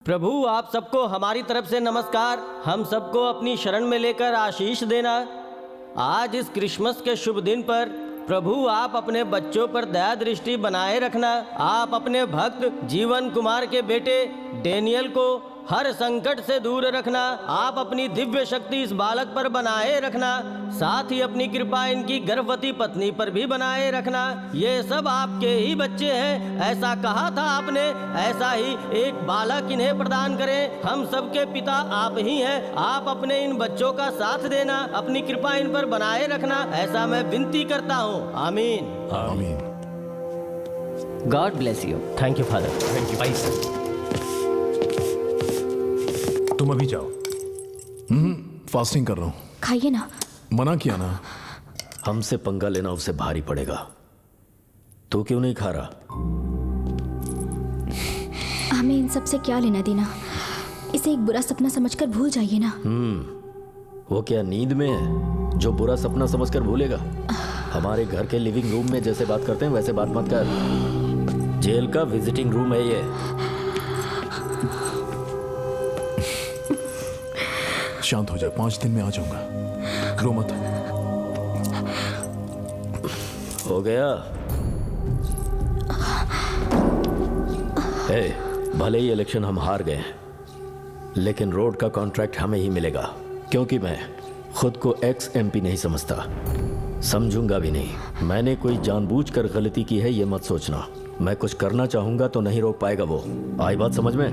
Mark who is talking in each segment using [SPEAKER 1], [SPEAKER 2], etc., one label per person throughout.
[SPEAKER 1] प्रभु आप सबको हमारी तरफ से नमस्कार। हम सबको अपनी शरण में लेकर आशीष देना। आज इस क्रिसमस के शुभ दिन पर प्रभु आप अपने बच्चों पर दया दृष्टि बनाए रखना। आप अपने भक्त जीवन कुमार के बेटे डेनियल को हर संकट से दूर रखना। आप अपनी दिव्य शक्ति इस बालक पर बनाए रखना। साथ ही अपनी कृपा इनकी गर्भवती पत्नी पर भी बनाए रखना। ये सब आपके ही बच्चे हैं, ऐसा कहा था आपने। ऐसा ही एक बालक इन्हें प्रदान करें। हम सबके पिता आप ही हैं। आप अपने इन बच्चों का साथ देना, अपनी कृपा इन पर बनाए रखना, ऐसा मैं विनती करता हूँ। आमीन।
[SPEAKER 2] आमीन।
[SPEAKER 1] God bless you. Thank you father.
[SPEAKER 2] Thank you. तुम अभी जाओ। फास्टिंग कर रहा हूँ।
[SPEAKER 3] खाइए ना।
[SPEAKER 2] मना किया ना।
[SPEAKER 4] हमसे पंगा लेना उसे भारी पड़ेगा। तू क्यों नहीं खा रहा?
[SPEAKER 3] हमें इन सब से क्या लेना देना। इसे एक बुरा सपना समझकर भूल जाइए ना।
[SPEAKER 4] वो क्या नींद में है जो बुरा सपना समझकर भूलेगा? हमारे घर के लिविंग रूम में जैसे बात करते हैं वैसे बात मत कर। जेल का विजिटिंग रूम है ये।
[SPEAKER 2] शांत हो जाए, 5 दिन में आ जाऊंगा। रो मत।
[SPEAKER 4] हो गया। भले ही इलेक्शन हम हार गए हैं, लेकिन रोड का कॉन्ट्रैक्ट हमें ही मिलेगा, क्योंकि मैं खुद को एक्स एमपी नहीं समझता, समझूंगा भी नहीं। मैंने कोई जानबूझकर गलती की है ये मत सोचना। मैं कुछ करना चाहूंगा तो नहीं रोक पाएगा वो। आई बात समझ में?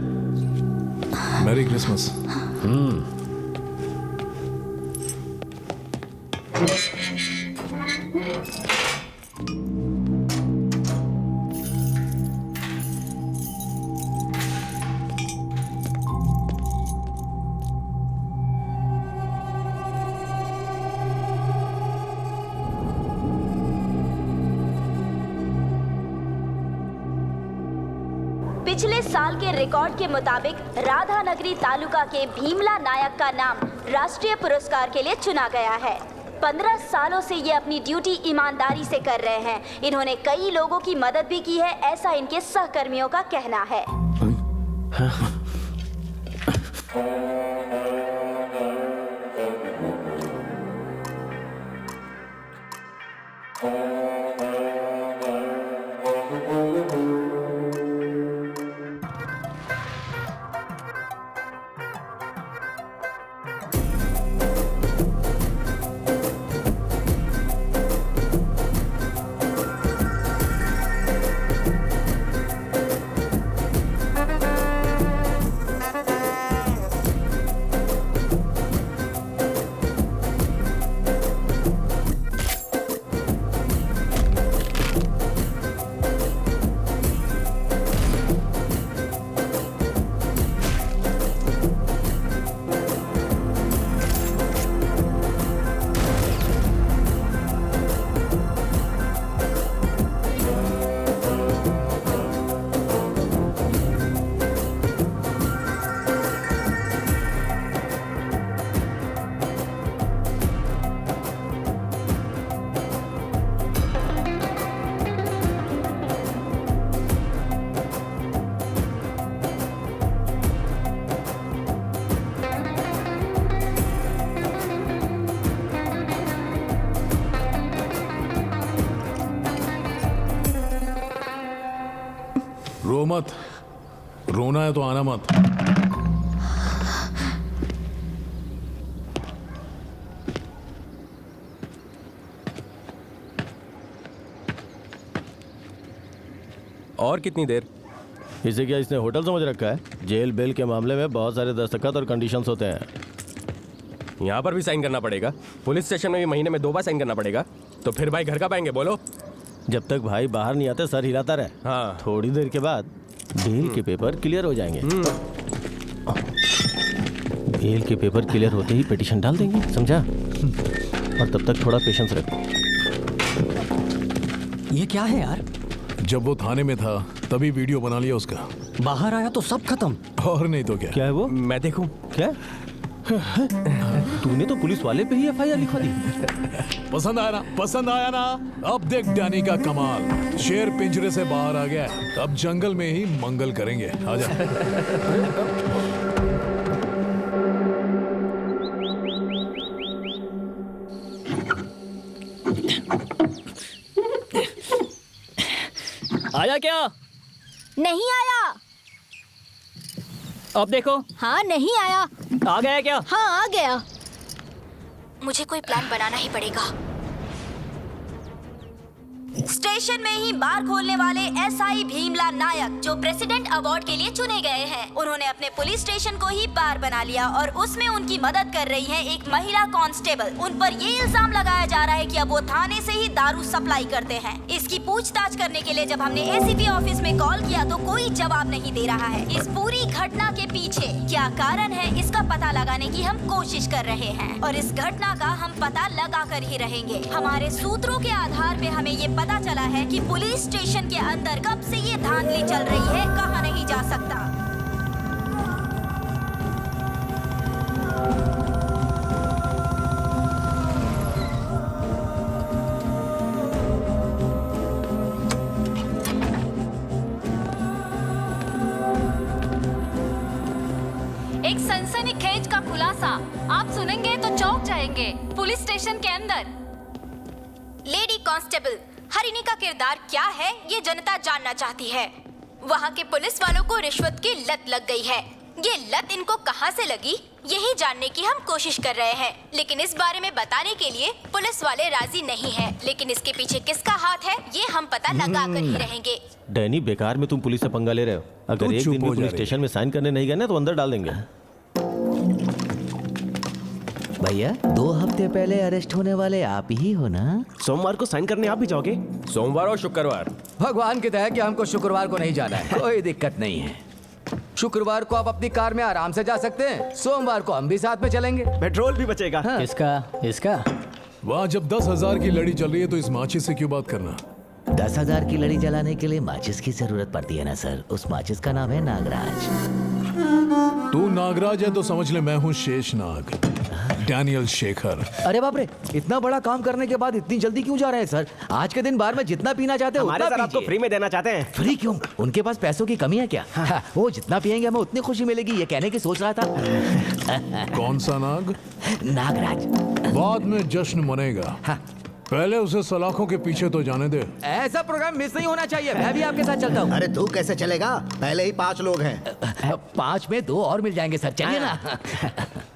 [SPEAKER 2] Merry Christmas.
[SPEAKER 5] पिछले साल के रिकॉर्ड के मुताबिक राधानगरी तालुका के भीमला नायक का नाम राष्ट्रीय पुरस्कार के लिए चुना गया है। 15 सालों से ये अपनी ड्यूटी ईमानदारी से कर रहे हैं। इन्होंने कई लोगों की मदद भी की है, ऐसा इनके सहकर्मियों का कहना है।
[SPEAKER 2] रो मत। रोना है तो आना मत।
[SPEAKER 6] और कितनी देर?
[SPEAKER 1] इसे क्या इसने होटल समझ रखा है? जेल बेल के मामले में बहुत सारे दस्तखत और कंडीशंस होते हैं।
[SPEAKER 6] यहाँ पर भी साइन करना पड़ेगा? पुलिस स्टेशन में भी महीने में 2 बार साइन करना पड़ेगा? तो फिर भाई घर कब आएंगे बोलो?
[SPEAKER 1] जब तक भाई बाहर नहीं आते सर हिलाता रहे।
[SPEAKER 6] हाँ।
[SPEAKER 1] थोड़ी देर के बाद बेल के पेपर क्लियर हो जाएंगे। बेल के पेपर क्लियर होते ही पिटीशन डाल देंगे, समझा? और तब तक थोड़ा पेशेंस रखो।
[SPEAKER 7] ये क्या है यार?
[SPEAKER 2] जब वो थाने में था तभी वीडियो बना लिया उसका।
[SPEAKER 7] बाहर आया तो सब खत्म।
[SPEAKER 2] और नहीं तो क्या।
[SPEAKER 1] क्या है वो?
[SPEAKER 6] मैं देखूं?
[SPEAKER 1] क्या? तूने तो पुलिस वाले पे ही एफआईआर लिखवा दी।
[SPEAKER 2] पसंद आया ना, पसंद आया ना। अब देख डैनी का कमाल, शेर पिंजरे से बाहर आ गया, अब जंगल में ही मंगल करेंगे। आजा।
[SPEAKER 7] आया क्या?
[SPEAKER 3] नहीं आया।
[SPEAKER 7] अब देखो,
[SPEAKER 3] हाँ नहीं आया।
[SPEAKER 7] आ गया क्या?
[SPEAKER 3] हाँ आ गया। मुझे कोई प्लान बनाना ही पड़ेगा।
[SPEAKER 5] स्टेशन में ही बार खोलने वाले एसआई भीमला नायक जो प्रेसिडेंट अवार्ड के लिए चुने गए हैं, उन्होंने अपने पुलिस स्टेशन को ही बार बना लिया और उसमें उनकी मदद कर रही है एक महिला कांस्टेबल। उन पर ये इल्जाम लगाया जा रहा है कि अब वो थाने से ही दारू सप्लाई करते हैं। इसकी पूछताछ करने के लिए जब हमने एसीपी ऑफिस में कॉल किया तो कोई जवाब नहीं दे रहा है। इस पूरी घटना के पीछे क्या कारण है, इसका पता लगाने की हम कोशिश कर रहे हैं और इस घटना का हम पता लगा कर ही रहेंगे। हमारे सूत्रों के आधार पे हमें ये पता चला है कि पुलिस स्टेशन के अंदर कब से ये धांधली चल रही है, कहा नहीं जा सकता।
[SPEAKER 8] एक सनसनीखेज का खुलासा आप सुनेंगे तो चौंक जाएंगे। पुलिस स्टेशन के अंदर
[SPEAKER 5] लेडी कांस्टेबल हरिणी का किरदार क्या है, ये जनता जानना चाहती है। वहाँ के पुलिस वालों को रिश्वत की लत लग गई है। ये लत इनको कहाँ से लगी, यही जानने की हम कोशिश कर रहे हैं, लेकिन इस बारे में बताने के लिए पुलिस वाले राजी नहीं हैं। लेकिन इसके पीछे किसका हाथ है, ये हम पता लगा कर ही रहेंगे।
[SPEAKER 1] डैनी, बेकार में तुम पुलिस से पंगा ले रहे हो। अगर एक दिन भी पुलिस स्टेशन में साइन करने नहीं गए ना तो अंदर डाल देंगे।
[SPEAKER 9] भैया 2 हफ्ते पहले अरेस्ट होने वाले आप ही हो ना?
[SPEAKER 6] सोमवार को साइन करने आप भी जाओगे? सोमवार और शुक्रवार।
[SPEAKER 9] भगवान की दया कि हमको शुक्रवार को नहीं जाना है। कोई दिक्कत नहीं है। शुक्रवार को आप अपनी कार में आराम से जा सकते हैं, सोमवार को हम भी साथ में चलेंगे।
[SPEAKER 6] पेट्रोल भी बचेगा।
[SPEAKER 9] हाँ।
[SPEAKER 7] इसका
[SPEAKER 2] वहाँ जब 10,000 की लड़ी चल रही है तो इस माचिस से क्यों बात करना?
[SPEAKER 9] 10,000 की लड़ी जलाने के लिए माचिस की जरूरत पड़ती है ना सर। उस माचिस का नाम है नागराज।
[SPEAKER 2] तू नागराज है तो समझ ले मैं हूँ शेषनाग, डैनियल शेखर।
[SPEAKER 9] अरे बाप रे, इतना बड़ा काम करने के बाद इतनी जल्दी क्यों जा रहे हैं सर? आज के दिन बार में जितना पीना चाहते हैं उतना
[SPEAKER 6] सर आपको फ्री में देना चाहते हैं।
[SPEAKER 9] फ्री क्यों? उनके पास पैसों की कमी है क्या? हाँ, वो जितना पियेंगे हमें उतनी खुशी मिलेगी, ये कहने की सोच रहा था।
[SPEAKER 2] कौन सा नाग?
[SPEAKER 9] नागराज।
[SPEAKER 2] बाद में जश्न मनेगा,
[SPEAKER 9] हाँ।
[SPEAKER 2] पहले उसे सलाखों के पीछे तो जाने दे।
[SPEAKER 9] ऐसा प्रोग्राम मिस नहीं होना चाहिए। मैं भी आपके साथ चलता हूँ।
[SPEAKER 10] अरे तू कैसे चलेगा? पहले ही 5 लोग हैं।
[SPEAKER 9] 5 में 2 और मिल जाएंगे सर, चलिए ना।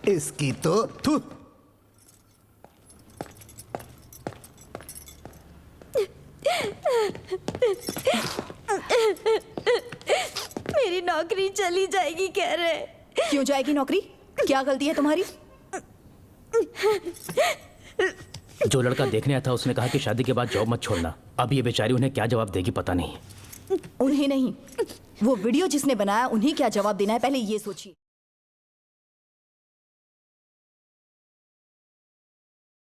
[SPEAKER 10] इसकी तो थू।
[SPEAKER 5] मेरी नौकरी चली जाएगी कह रहे।
[SPEAKER 3] क्यों जाएगी नौकरी? क्या गलती है तुम्हारी?
[SPEAKER 7] जो लड़का देखने आया था उसने कहा कि शादी के बाद जॉब मत छोड़ना। अब ये बेचारी उन्हें क्या जवाब देगी पता नहीं।
[SPEAKER 3] उन्हें नहीं, वो वीडियो जिसने बनाया उन्हें क्या जवाब देना है, पहले ये सोचिए।